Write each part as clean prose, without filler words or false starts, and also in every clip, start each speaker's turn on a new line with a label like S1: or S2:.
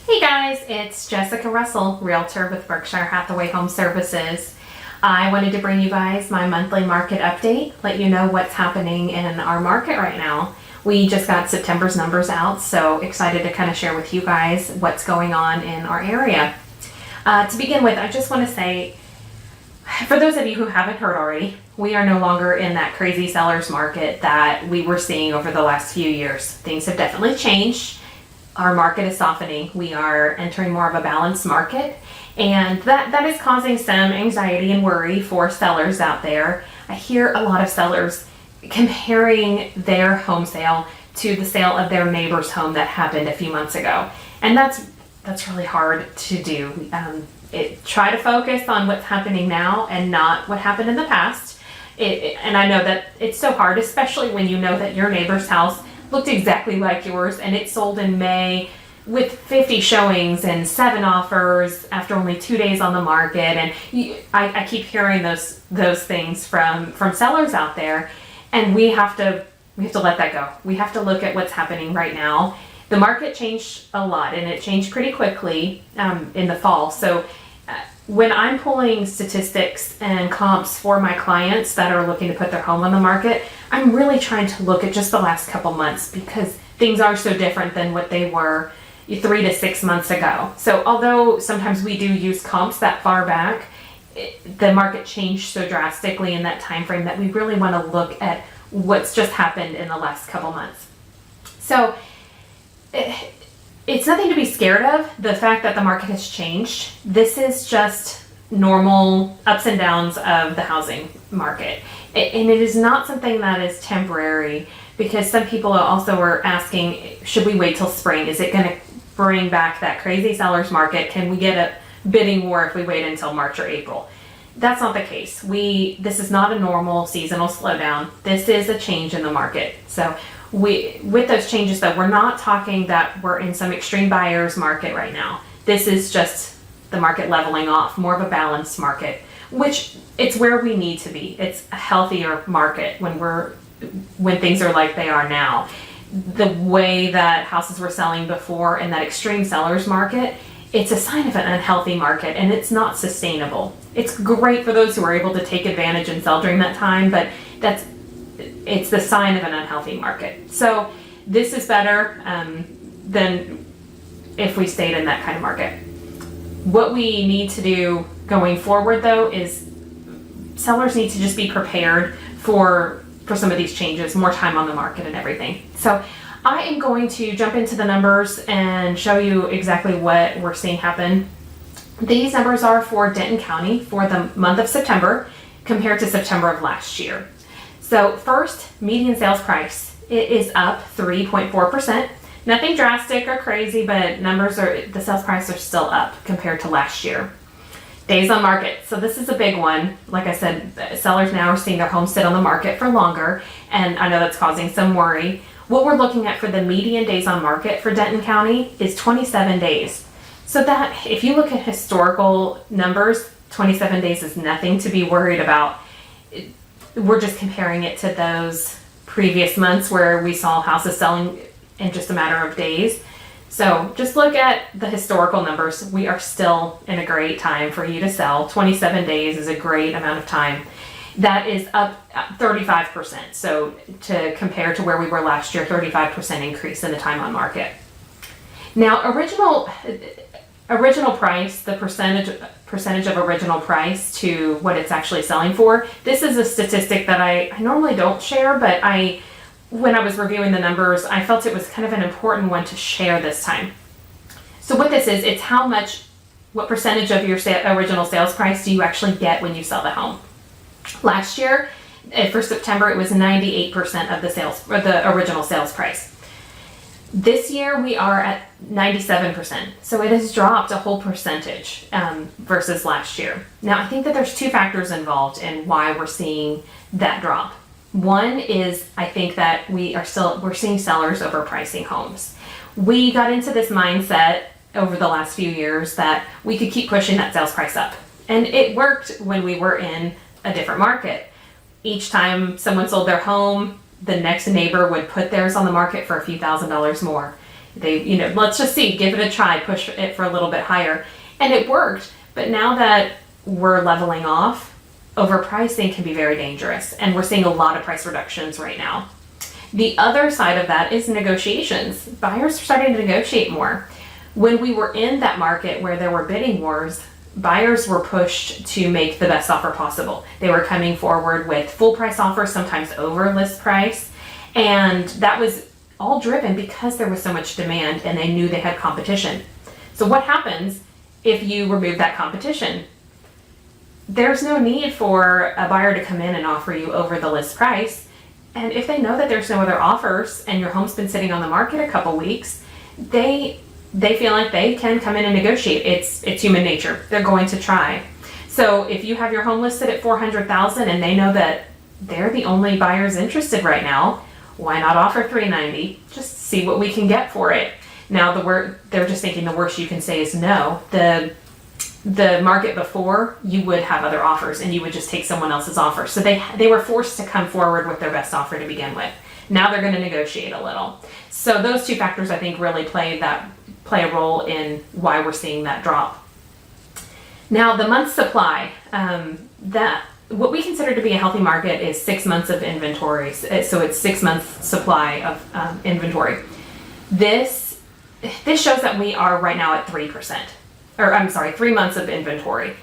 S1: Hey guys, it's Jessica Russell, Realtor with Berkshire Hathaway Home Services. I wanted to bring you guys my monthly market update, let you know what's happening in our market right now. We just got September's numbers out, so excited to kind of share with you guys what's going on in our area. To begin with, I just want to say, for those of you who haven't heard already, we are no longer in that crazy seller's market that we were seeing over the last few years. Things have definitely changed. Our market is softening. We are entering more of a balanced market, and that is causing some anxiety and worry for sellers out there. I hear a lot of sellers comparing their home sale to the sale of their neighbor's home that happened a few months ago, and that's really hard to do. Try to focus on what's happening now and not what happened in the past. And I know that it's so hard, especially when you know that your neighbor's house looked exactly like yours and it sold in May with 50 showings and 7 offers after only 2 days on the market. And I keep hearing those things from sellers out there, and we have to let that go. We have to look at what's happening right now. The market changed a lot, and it changed pretty quickly in the fall. So when I'm pulling statistics and comps for my clients that are looking to put their home on the market, I'm really trying to look at just the last couple months, because things are so different than what they were 3 to 6 months ago. So although sometimes we do use comps that far back, the market changed so drastically in that time frame that we really want to look at what's just happened in the last couple months. So it's nothing to be scared of, the fact that the market has changed. This is just normal ups and downs of the housing market. And it is not something that is temporary, because some people also are asking, should we wait till spring? Is it going to bring back that crazy seller's market? Can we get a bidding war if we wait until March or April? That's not the case. This is not a normal seasonal slowdown. This is a change in the market. So with those changes, though, we're not talking that we're in some extreme buyer's market right now. This is just the market leveling off, more of a balanced market, which it's where we need to be. It's a healthier market when things are like they are now. The way that houses were selling before in that extreme seller's market, it's a sign of an unhealthy market, and it's not sustainable. It's great for those who are able to take advantage and sell during that time, but it's the sign of an unhealthy market. So this is better than if we stayed in that kind of market. What we need to do going forward, though, is sellers need to just be prepared for some of these changes, more time on the market and everything. So I am going to jump into the numbers and show you exactly what we're seeing happen. These numbers are for Denton County for the month of September compared to September of last year. So first, median sales price, it is up 3.4%. Nothing drastic or crazy, but the sales price are still up compared to last year. Days on market. So this is a big one. Like I said, sellers now are seeing their homes sit on the market for longer, and I know that's causing some worry. What we're looking at for the median days on market for Denton County is 27 days. So that, if you look at historical numbers, 27 days is nothing to be worried about. We're just comparing it to those previous months where we saw houses selling in just a matter of days. So just look at the historical numbers. We are still in a great time for you to sell. 27 days is a great amount of time. That is up 35%. So to compare to where we were last year, 35% increase in the time on market. Now, original price, the percentage of original price to what it's actually selling for. This is a statistic that I normally don't share, but when I was reviewing the numbers, I felt it was kind of an important one to share this time. So what this is, it's what percentage of your original sales price do you actually get when you sell the home. Last year, for September, it was 98% of the original sales price. This year we are at 97%, so it has dropped a whole percentage versus last year. Now, I think that there's two factors involved in why we're seeing that drop. One is, I think that we're seeing sellers overpricing homes. We got into this mindset over the last few years that we could keep pushing that sales price up, and it worked when we were in a different market. Each time someone sold their home, the next neighbor would put theirs on the market for a few $1,000s more. They, let's just see, give it a try, push it for a little bit higher. And it worked. But now that we're leveling off, overpricing can be very dangerous. And we're seeing a lot of price reductions right now. The other side of that is negotiations. Buyers are starting to negotiate more. When we were in that market where there were bidding wars, buyers were pushed to make the best offer possible. They were coming forward with full price offers, sometimes over list price. And that was all driven because there was so much demand and they knew they had competition. So what happens if you remove that competition? There's no need for a buyer to come in and offer you over the list price. And if they know that there's no other offers and your home's been sitting on the market a couple weeks, they feel like they can come in and negotiate. It's human nature. They're going to try. So if you have your home listed at $400,000 and they know that they're the only buyers interested right now, why not offer $390? Just see what we can get for it. Now they're just thinking the worst you can say is no. The market before, you would have other offers and you would just take someone else's offer. So they were forced to come forward with their best offer to begin with. Now they're going to negotiate a little. So those two factors I think really play a role in why we're seeing that drop. Now the month supply, what we consider to be a healthy market is 6 months of inventory. So it's 6 months supply of inventory. This shows that we are right now at 3%, or I'm sorry, 3 months of inventory.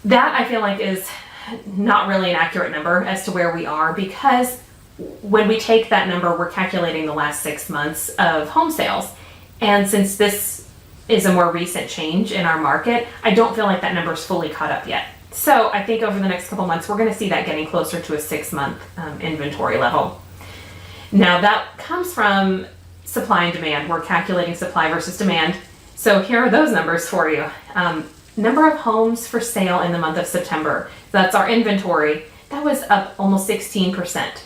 S1: That I feel like is not really an accurate number as to where we are, because when we take that number, we're calculating the last 6 months of home sales. And since this is a more recent change in our market, I don't feel like that number is fully caught up yet. So I think over the next couple months, we're going to see that getting closer to a 6 month inventory level. Now that comes from supply and demand. We're calculating supply versus demand. So here are those numbers for you. Number of homes for sale in the month of September. That's our inventory. That was up almost 16%.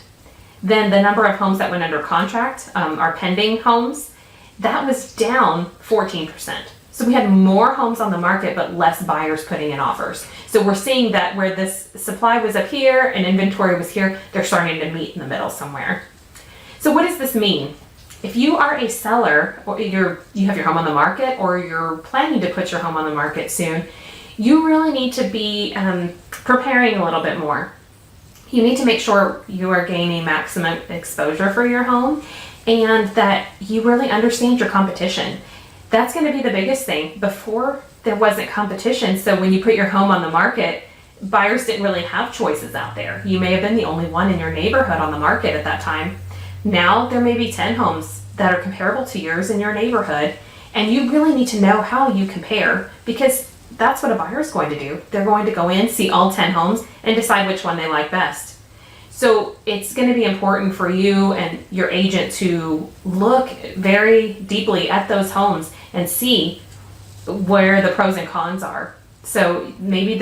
S1: Then the number of homes that went under contract, our pending homes, that was down 14%. So we had more homes on the market, but less buyers putting in offers. So we're seeing that where this supply was up here and inventory was here, they're starting to meet in the middle somewhere. So what does this mean? If you are a seller, or you have your home on the market, or you're planning to put your home on the market soon, you really need to be preparing a little bit more. You need to make sure you are gaining maximum exposure for your home and that you really understand your competition. That's going to be the biggest thing. Before, there wasn't competition, so when you put your home on the market, buyers didn't really have choices out there. You may have been the only one in your neighborhood on the market at that time. Now there may be 10 homes that are comparable to yours in your neighborhood, and you really need to know how you compare, because that's what a buyer is going to do. They're going to go in, see all 10 homes, and decide which one they like best. So it's going to be important for you and your agent to look very deeply at those homes and see where the pros and cons are. So maybe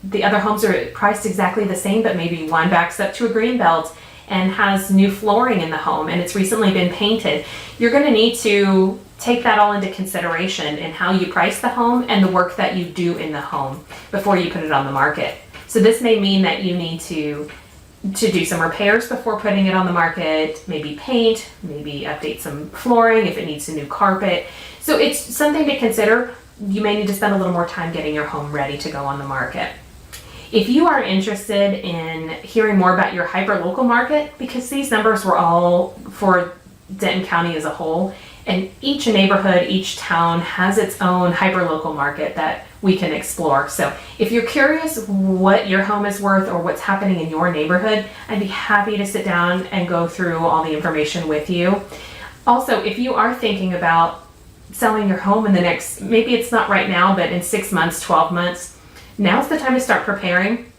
S1: the other homes are priced exactly the same, but maybe one backs up to a green belt and has new flooring in the home and it's recently been painted. You're going to need to take that all into consideration in how you price the home and the work that you do in the home before you put it on the market. So this may mean that you need to do some repairs before putting it on the market, maybe paint, maybe update some flooring if it needs a new carpet. So it's something to consider. You may need to spend a little more time getting your home ready to go on the market. If you are interested in hearing more about your hyperlocal market, because these numbers were all for Denton County as a whole, and each neighborhood, each town has its own hyperlocal market that we can explore. So if you're curious what your home is worth or what's happening in your neighborhood, I'd be happy to sit down and go through all the information with you. Also, if you are thinking about selling your home in the next, maybe it's not right now, but in 6 months, 12 months, now's the time to start preparing,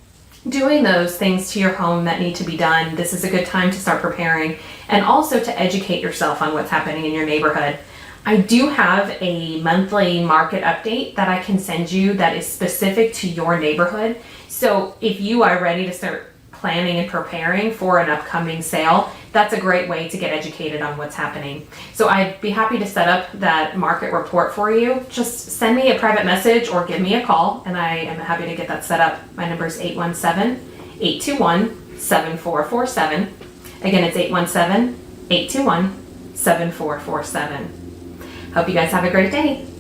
S1: doing those things to your home that need to be done. This is a good time to start preparing and also to educate yourself on what's happening in your neighborhood. I do have a monthly market update that I can send you that is specific to your neighborhood. So if you are ready to start planning and preparing for an upcoming sale, that's a great way to get educated on what's happening. So I'd be happy to set up that market report for you. Just send me a private message or give me a call and I am happy to get that set up. My number is 817-821-7447. Again, it's 817-821-7447. Hope you guys have a great day.